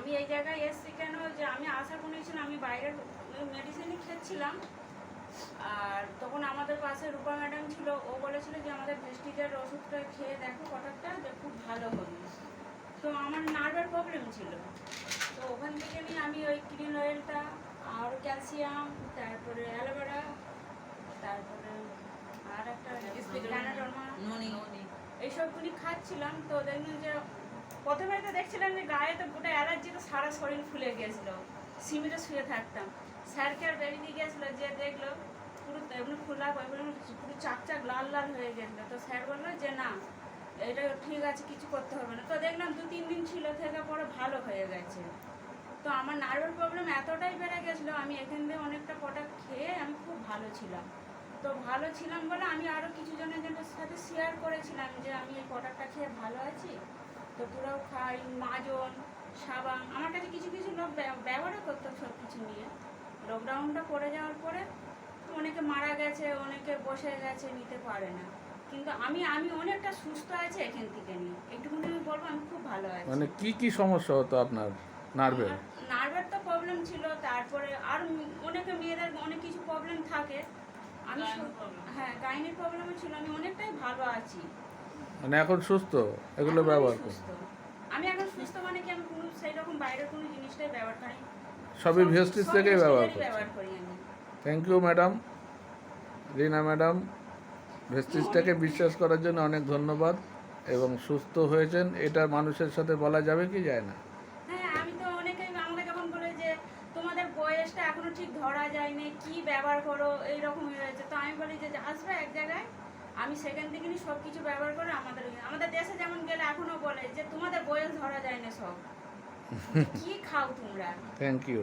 আমি এই জায়গায় এসেছি কেন, যে আমি আশা করেছিলাম, আমি বাইরের মেডিসিনই খেয়েছিলাম। আর তখন আমাদের পাশে রূপা ম্যাডাম ছিল, ও বলেছিল যে আমাদের ভেস্টিজের ওষুধটা খেয়ে দেখো কটাকটা, যে খুব ভালো হবে। তো আমার নার্ভের প্রবলেম ছিল, তো ওখান থেকে নিয়ে আমি ওই কিডিন অয়েলটা আর ক্যালসিয়াম, তারপরে অ্যালোভেরা, তারপরে আর একটা ডানাডর্মা, এইসবগুলি খাচ্ছিলাম। তো দেখবেন যে প্রথমে তো দেখছিলাম যে গায়ে তো গোটা অ্যালার্জি, তো সারা শরীর ফুলে গিয়েছিল, সিমিতে শুয়ে থাকতাম। স্যারকে আর বেরিয়ে গিয়েছিলো, যে দেখলো পুরো এমনি খোলা, পুরো চাকচাক লাল লাল হয়ে গেছিলো। তো স্যার বললো যে না, এটা ঠিক আছে, কিছু করতে হবে না। তো দেখলাম 2-3 দিন ছিল, থেকে পরে ভালো হয়ে গেছে। তো আমার নার্ভের প্রবলেম এতটাই বেড়ে গেছিলো, আমি এখান থেকে অনেকটা কটা খেয়ে আমি খুব ভালো ছিলাম। তো ভালো ছিলাম বলে আমি আরও কিছু জনের সাথে শেয়ার করেছিলাম যে আমি এই প্রোডাক্টটা খেয়ে ভালো আছি। তো পুরাও খাই, মাজন, সাবান, আমার কাছে কিছু কিছু লোক ব্যবহারও করতো সব কিছু নিয়ে। লকডাউনটা পড়ে যাওয়ার পরে অনেকে মারা গেছে, অনেকে বসে গেছে, নিতে পারে না। কিন্তু আমি আমি অনেকটা সুস্থ আছি এখান থেকে নিয়ে, একটুখানি আমি বলবো আমি খুব ভালো আছি। মানে কি সমস্যা হতো আপনার নার্ভের? নার্ভের তো প্রবলেম ছিল, তারপরে আর অনেকে মেয়েদের অনেক কিছু প্রবলেম থাকে। আমি হ্যাঁ, গাইনির প্রবলেমও ছিল। আমি অনেকটাই ভালো আছি, মানে এখন সুস্থ এগুলো এখন আমি ব্যবহার করুন? সুস্থ। আমি এখন সুস্থ মানে কি, আমি কোনো সেই রকম বাইরের কোনো জিনিসটাই ব্যবহার করি, সবই ভেস্টিজ থেকেই ব্যবহার করুন? ব্যবহার করি আমি। Thank you madam, Rina madam. ভেস্টিজটাকে বিশ্বাস করার জন্য অনেক ধন্যবাদ। এবং সুস্থ হয়েছেন, এটা মানুষের সাথে বলা যাবে কি যায় না? হ্যাঁ, আমি তো অনেকেই আমাকে যখন বলে যে তোমাদের বয়সটা এখনো ঠিক ধরা যায়নি, কি ব্যবহার করো, এইরকম হয়েছে। তো আমি বলি যে আসবে এক জায়গায়, আমি সেখান থেকে সব কিছু ব্যবহার করে আমাদের দেশে যেমন গেলে এখনো বলে যে তোমাদের বয়স ধরা যায় না, সব কি খাও তোমরা। Thank you.